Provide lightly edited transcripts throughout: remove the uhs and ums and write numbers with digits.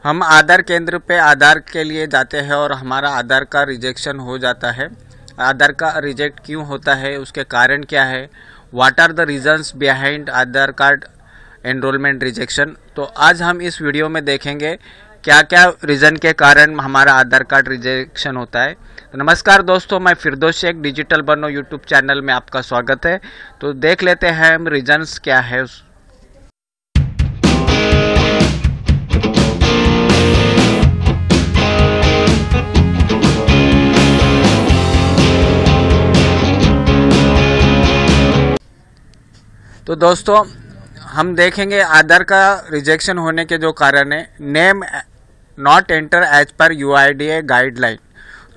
हम आधार केंद्र पे आधार के लिए जाते हैं और हमारा आधार का रिजेक्शन हो जाता है। आधार का रिजेक्ट क्यों होता है, उसके कारण क्या है, what are the reasons behind Aadhaar card enrolment rejection. तो आज हम इस वीडियो में देखेंगे क्या क्या रीज़न के कारण हमारा आधार कार्ड रिजेक्शन होता है। तो नमस्कार दोस्तों, मैं फिरदौस शेख डिजिटल बनो यूट्यूब चैनल में आपका स्वागत है। तो देख लेते हैं हम रीजंस क्या है। तो दोस्तों हम देखेंगे आधार का रिजेक्शन होने के जो कारण है, name not enter as per यूआईडीए guideline.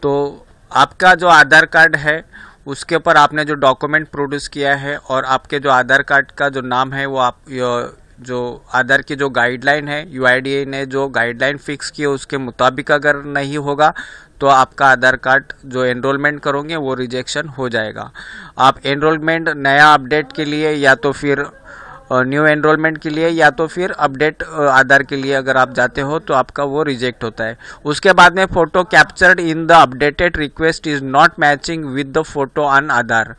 तो आपका जो आधार कार्ड है उसके ऊपर आपने जो डॉक्यूमेंट प्रोड्यूस किया है और आपके जो आधार कार्ड का जो नाम है वो आप जो आधार की जो गाइडलाइन है, यूआईडीए ने जो गाइडलाइन फिक्स की है उसके मुताबिक अगर नहीं होगा तो आपका आधार कार्ड जो एनरोलमेंट करोगे वो रिजेक्शन हो जाएगा। आप एनरोलमेंट नया अपडेट के लिए या तो फिर न्यू एनरोलमेंट के लिए या तो फिर अपडेट आधार के लिए अगर आप जाते हो तो आपका वो रिजेक्ट होता है। उसके बाद में photo captured in the updated request is not matching with the photo on Aadhaar.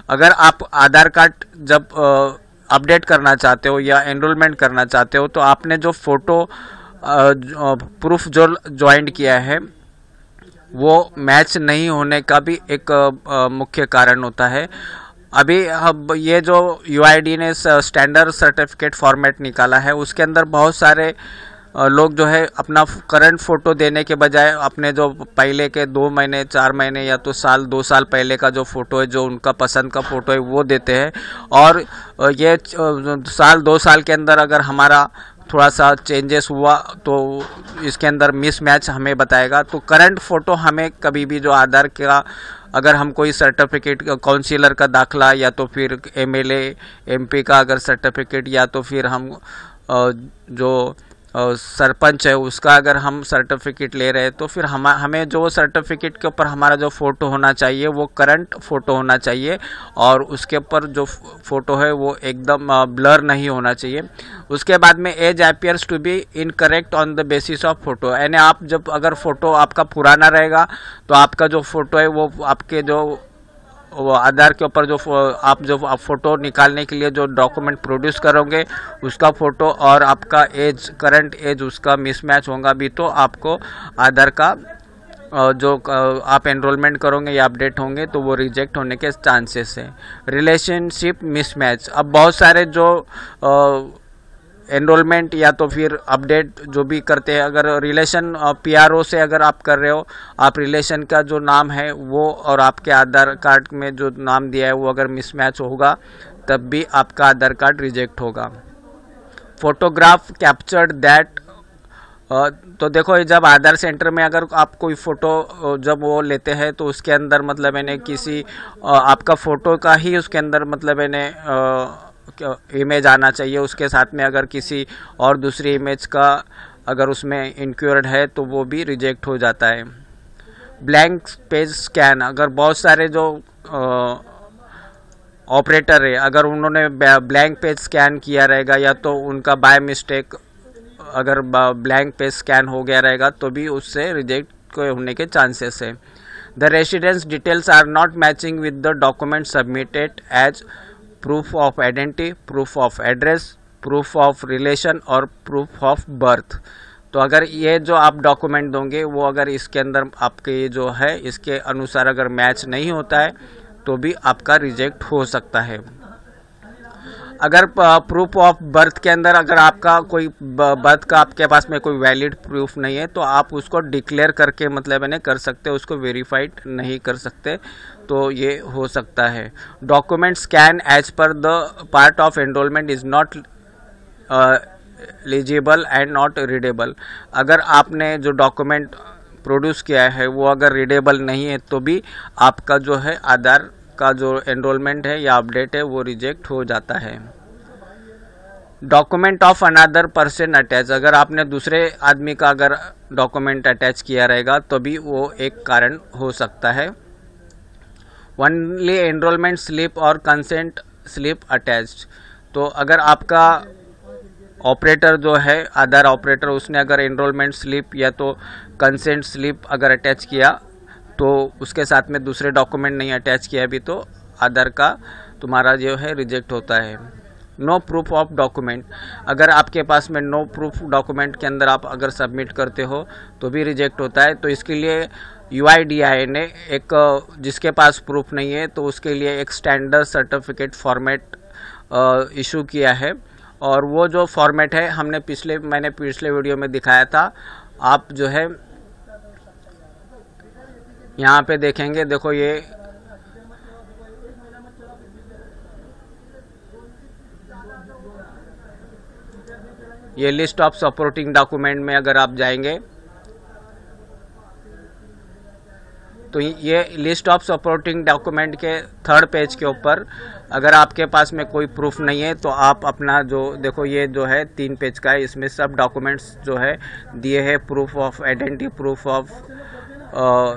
अगर आप आधार कार्ड जब अपडेट करना चाहते हो या एनरोलमेंट करना चाहते हो तो आपने जो फ़ोटो प्रूफ जो ज्वाइंट किया है वो मैच नहीं होने का भी एक मुख्य कारण होता है। अभी अब ये जो यूआईडी ने स्टैंडर्ड सर्टिफिकेट फॉर्मेट निकाला है उसके अंदर बहुत सारे लोग जो है अपना करंट फ़ोटो देने के बजाय अपने जो पहले के 2 महीने 4 महीने या तो साल 2 साल पहले का जो फ़ोटो है, जो उनका पसंद का फ़ोटो है वो देते हैं। और ये साल 2 साल के अंदर अगर हमारा थोड़ा सा चेंजेस हुआ तो इसके अंदर मिसमैच हमें बताएगा। तो करंट फ़ोटो हमें कभी भी जो आधार का, अगर हम कोई सर्टिफिकेट काउंसिलर का दाखला या तो फिर एमएलए एमपी का अगर सर्टिफिकेट या तो फिर हम जो सरपंच है उसका अगर हम सर्टिफिकेट ले रहे हैं तो फिर हमें जो सर्टिफिकेट के ऊपर हमारा जो फ़ोटो होना चाहिए वो करंट फ़ोटो होना चाहिए और उसके ऊपर जो फ़ोटो है वो एकदम ब्लर नहीं होना चाहिए। उसके बाद में age appears to be incorrect on the basis of photo, यानी आप जब अगर फ़ोटो आपका पुराना रहेगा तो आपका जो फ़ोटो है वो आपके जो वो आधार के ऊपर जो आप फ़ोटो निकालने के लिए जो डॉक्यूमेंट प्रोड्यूस करोगे उसका फ़ोटो और आपका एज, करंट एज उसका मिसमैच होगा भी तो आपको आधार का जो आप एनरोलमेंट करोगे या अपडेट होंगे तो वो रिजेक्ट होने के चांसेस है। रिलेशनशिप मिसमैच, अब बहुत सारे जो एनरोलमेंट या तो फिर अपडेट जो भी करते हैं, अगर रिलेशन पीआरओ से अगर आप कर रहे हो, आप रिलेशन का जो नाम है वो और आपके आधार कार्ड में जो नाम दिया है वो अगर मिसमैच होगा तब भी आपका आधार कार्ड रिजेक्ट होगा। फोटोग्राफ कैप्चर्ड दैट, तो देखो जब आधार सेंटर में अगर आप कोई फ़ोटो जब वो लेते हैं तो उसके अंदर मतलब मैंने किसी आपका फ़ोटो का ही उसके अंदर मतलब मैंने इमेज आना चाहिए, उसके साथ में अगर किसी और दूसरी इमेज का अगर उसमें इंक्लूडेड है तो वो भी रिजेक्ट हो जाता है। ब्लैंक पेज स्कैन, अगर बहुत सारे जो ऑपरेटर है अगर उन्होंने ब्लैंक पेज स्कैन किया रहेगा या तो उनका बाय मिस्टेक अगर ब्लैंक पेज स्कैन हो गया रहेगा तो भी उससे रिजेक्ट होने के चांसेस है। The residence details are not matching with the document submitted as proof of identity, proof of address, proof of relation और प्रूफ ऑफ बर्थ। तो अगर ये जो आप डॉक्यूमेंट दोगे वो अगर इसके अंदर आपके ये जो है इसके अनुसार अगर मैच नहीं होता है तो भी आपका रिजेक्ट हो सकता है। अगर प्रूफ ऑफ बर्थ के अंदर अगर आपका कोई बर्थ का आपके पास में कोई वैलिड प्रूफ नहीं है तो आप उसको डिक्लेयर करके मतलब मैंने कर सकते, उसको वेरीफाइड नहीं कर सकते, तो ये हो सकता है। Document scan as per the part of enrolment is not legible and not readable, अगर आपने जो डॉक्यूमेंट प्रोड्यूस किया है वो अगर रीडेबल नहीं है तो भी आपका जो है आधार का जो एनरोलमेंट है या अपडेट है वो रिजेक्ट हो जाता है। Document of another person attach, अगर आपने दूसरे आदमी का अगर डॉक्यूमेंट अटैच किया रहेगा तो भी वो एक कारण हो सकता है। ओनली एनरोलमेंट स्लिप और कंसेंट स्लिप अटैच्ड, तो अगर आपका ऑपरेटर जो है आधार ऑपरेटर, उसने अगर एनरोलमेंट स्लिप या तो कंसेंट स्लिप अगर अटैच किया तो उसके साथ में दूसरे डॉक्यूमेंट नहीं अटैच किया अभी तो आधार का तुम्हारा जो है रिजेक्ट होता है। नो प्रूफ ऑफ डॉक्यूमेंट, अगर आपके पास में नो प्रूफ डॉक्यूमेंट के अंदर आप अगर सबमिट करते हो तो भी रिजेक्ट होता है। तो इसके लिए UIDAI ने एक, जिसके पास प्रूफ नहीं है तो उसके लिए एक स्टैंडर्ड सर्टिफिकेट फॉर्मेट इशू किया है। और वो जो फॉर्मेट है मैंने पिछले वीडियो में दिखाया था। आप जो है यहाँ पे देखेंगे, देखो ये लिस्ट ऑफ सपोर्टिंग डॉक्यूमेंट में अगर आप जाएंगे तो ये लिस्ट ऑफ सपोर्टिंग डॉक्यूमेंट के 3rd पेज के ऊपर अगर आपके पास में कोई प्रूफ नहीं है तो आप अपना जो देखो ये जो है 3 पेज का है, इसमें सब डॉक्यूमेंट्स जो है दिए हैं। Proof of identity, proof of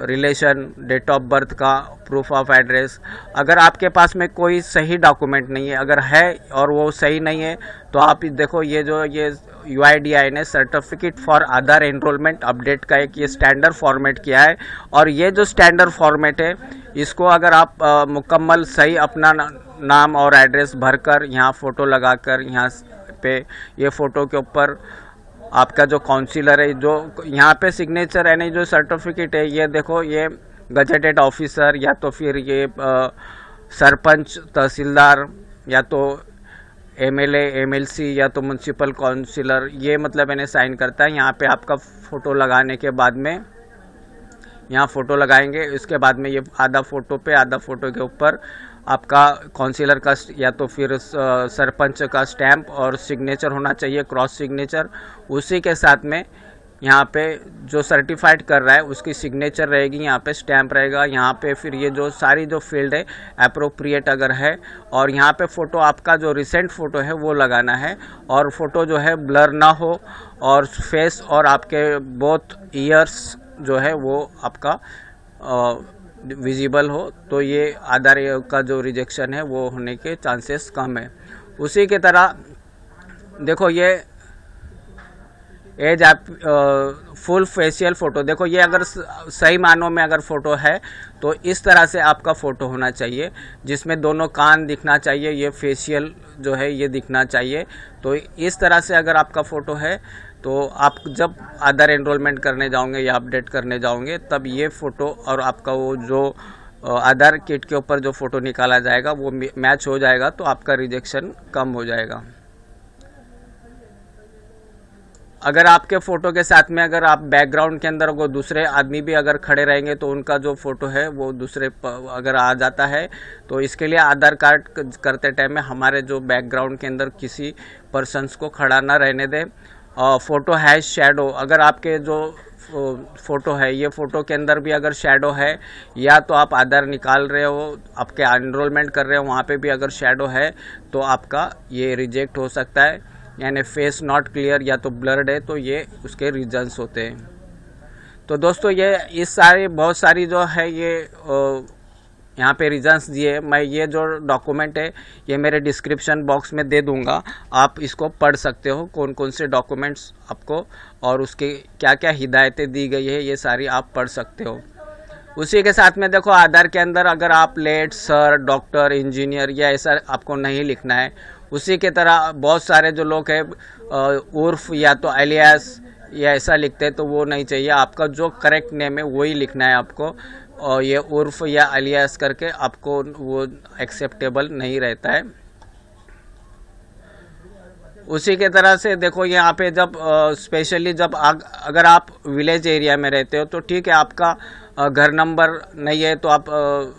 relation, date of birth का, प्रूफ ऑफ एड्रेस। अगर आपके पास में कोई सही डॉक्यूमेंट नहीं है, अगर है और वो सही नहीं है तो आप देखो ये UIDAI ने certificate for Aadhaar enrolment update का एक ये स्टैंडर्ड फॉर्मेट किया है। और ये जो स्टैंडर्ड फॉर्मेट है इसको अगर आप मुकम्मल सही अपना नाम और एड्रेस भरकर यहाँ फ़ोटो लगाकर यहाँ पे ये फ़ोटो के ऊपर आपका जो काउंसिलर है जो यहाँ पे सिग्नेचर यानी जो सर्टिफिकेट है, ये देखो ये गजेटेड ऑफिसर या तो फिर ये सरपंच, तहसीलदार या तो MLA, MLC या तो म्यूनसिपल काउंसिलर, ये मतलब इन्हें साइन करता है। यहाँ पे आपका फ़ोटो लगाने के बाद में यहाँ फ़ोटो लगाएंगे, इसके बाद में ये आधा फ़ोटो के ऊपर आपका काउंसिलर का या तो फिर सरपंच का स्टैंप और सिग्नेचर होना चाहिए, क्रॉस सिग्नेचर। उसी के साथ में यहाँ पे जो सर्टिफाइड कर रहा है उसकी सिग्नेचर रहेगी, यहाँ पे स्टैंप रहेगा। यहाँ पे फिर ये जो सारी जो फील्ड है अप्रोप्रिएट अगर है, और यहाँ पे फ़ोटो आपका जो रिसेंट फ़ोटो है वो लगाना है। और फ़ोटो जो है ब्लर ना हो और फेस और आपके बोथ ईयर्स जो है वो आपका विजिबल हो, तो ये आधार का जो रिजेक्शन है वो होने के चांसेस कम है। उसी के तरह देखो ये एज आप फुल फेशियल फ़ोटो, देखो ये अगर सही मानों में अगर फ़ोटो है तो इस तरह से आपका फ़ोटो होना चाहिए जिसमें दोनों कान दिखना चाहिए, ये फेशियल जो है ये दिखना चाहिए। तो इस तरह से अगर आपका फ़ोटो है तो आप जब आधार एनरोलमेंट करने जाओगे या अपडेट करने जाओगे तब ये फ़ोटो और आपका वो जो आधार किट के ऊपर जो फ़ोटो निकाला जाएगा वो मैच हो जाएगा, तो आपका रिजेक्शन कम हो जाएगा। अगर आपके फ़ोटो के साथ में अगर आप बैकग्राउंड के अंदर वो दूसरे आदमी भी अगर खड़े रहेंगे तो उनका जो फ़ोटो है वो दूसरे अगर आ जाता है, तो इसके लिए आधार कार्ड करते टाइम में हमारे जो बैकग्राउंड के अंदर किसी पर्सन्स को खड़ा ना रहने दें। फ़ोटो हैज़ शैडो, अगर आपके जो फ़ोटो है ये फ़ोटो के अंदर भी अगर शैडो है या तो आप आधार निकाल रहे हो, आपके एनरोलमेंट कर रहे हो वहाँ पे भी अगर शैडो है तो आपका ये रिजेक्ट हो सकता है। यानी फेस नॉट क्लियर या तो ब्लर्ड है, तो ये उसके रीजंस होते हैं। तो दोस्तों ये बहुत सारी जो है ये यहाँ पे रीजंस दिए। मैं ये जो डॉक्यूमेंट है ये मेरे डिस्क्रिप्शन बॉक्स में दे दूँगा, आप इसको पढ़ सकते हो कौन कौन से डॉक्यूमेंट्स आपको और उसके क्या क्या हिदायतें दी गई है, ये सारी आप पढ़ सकते हो। उसी के साथ में देखो आधार के अंदर अगर आप लेट, सर, डॉक्टर, इंजीनियर या ऐसा आपको नहीं लिखना है। उसी के तरह बहुत सारे जो लोग हैं उर्फ या तो एलियास या ऐसा लिखते हैं, तो वो नहीं चाहिए। आपका जो करेक्ट नेम है वही लिखना है आपको, और ये उर्फ या एलियास करके आपको वो एक्सेप्टेबल नहीं रहता है। उसी के तरह से देखो यहाँ पे जब स्पेशली जब अगर आप विलेज एरिया में रहते हो तो ठीक है, आपका घर नंबर नहीं है तो आप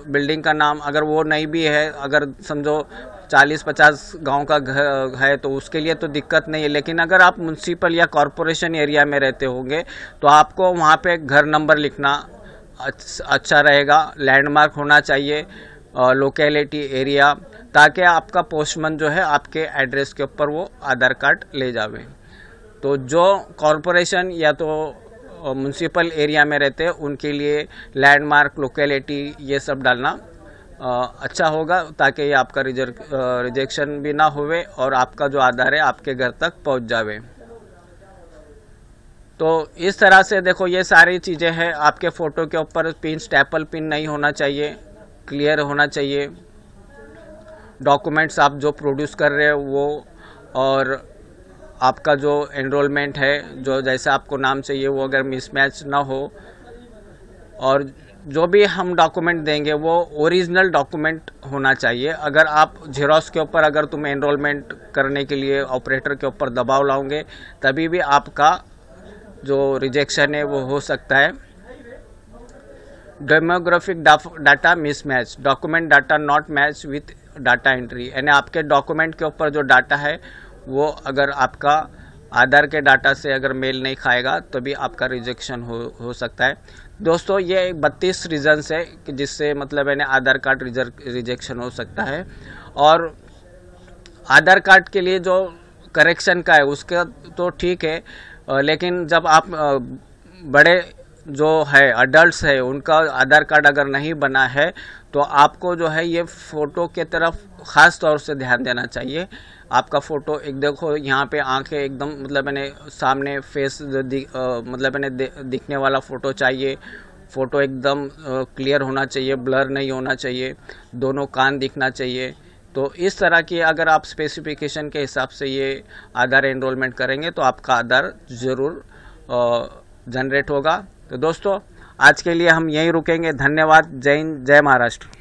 बिल्डिंग का नाम अगर वो नहीं भी है, अगर समझो 40-50 गांव का घर है तो उसके लिए तो दिक्कत नहीं है। लेकिन अगर आप म्यूनसिपल या कॉरपोरेशन एरिया में रहते होंगे तो आपको वहाँ पे घर नंबर लिखना अच्छा रहेगा। लैंडमार्क होना चाहिए, लोकेलिटी एरिया, ताकि आपका पोस्टमैन जो है आपके एड्रेस के ऊपर वो आधार कार्ड ले जावे। तो जो कॉरपोरेशन या तो म्यूनसिपल एरिया में रहते हैं उनके लिए लैंडमार्क, लोकेलिटी ये सब डालना अच्छा होगा, ताकि ये आपका रिजेक्शन भी ना होवे और आपका जो आधार है आपके घर तक पहुंच जावे। तो इस तरह से देखो, ये सारी चीज़ें हैं। आपके फ़ोटो के ऊपर पिन, स्टेपल पिन नहीं होना चाहिए, क्लियर होना चाहिए। डॉक्यूमेंट्स आप जो प्रोड्यूस कर रहे हो वो, और आपका जो एनरोलमेंट है, जो जैसा आपको नाम चाहिए वो अगर मिसमैच ना हो, और जो भी हम डॉक्यूमेंट देंगे वो ओरिजिनल डॉक्यूमेंट होना चाहिए। अगर आप जेरोक्स के ऊपर अगर तुम एनरोलमेंट करने के लिए ऑपरेटर के ऊपर दबाव लाओगे, तभी भी आपका जो रिजेक्शन है वो हो सकता है। Demographic data mismatch, document data not match with data entry, यानी आपके डॉक्यूमेंट के ऊपर जो डाटा है वो अगर आपका आधार के डाटा से अगर मेल नहीं खाएगा तो भी आपका रिजेक्शन हो सकता है। दोस्तों, ये 32 रीजन्स है कि जिससे मतलब है आधार कार्ड रिजेक्शन हो सकता है। और आधार कार्ड के लिए जो करेक्शन का है उसका तो ठीक है, लेकिन जब आप बड़े जो है अडल्ट्स है उनका आधार कार्ड अगर नहीं बना है तो आपको जो है ये फ़ोटो के तरफ ख़ास तौर से ध्यान देना चाहिए। आपका फ़ोटो एक देखो, यहाँ पे आंखें एकदम मतलब मैंने सामने फेस मतलब मैंने दिखने वाला फ़ोटो चाहिए। फ़ोटो एकदम क्लियर होना चाहिए, ब्लर नहीं होना चाहिए, दोनों कान दिखना चाहिए। तो इस तरह की अगर आप स्पेसिफिकेशन के हिसाब से ये आधार एनरोलमेंट करेंगे तो आपका आधार ज़रूर जनरेट होगा। तो दोस्तों, आज के लिए हम यहीं रुकेंगे। धन्यवाद। जय हिंद, जय महाराष्ट्र।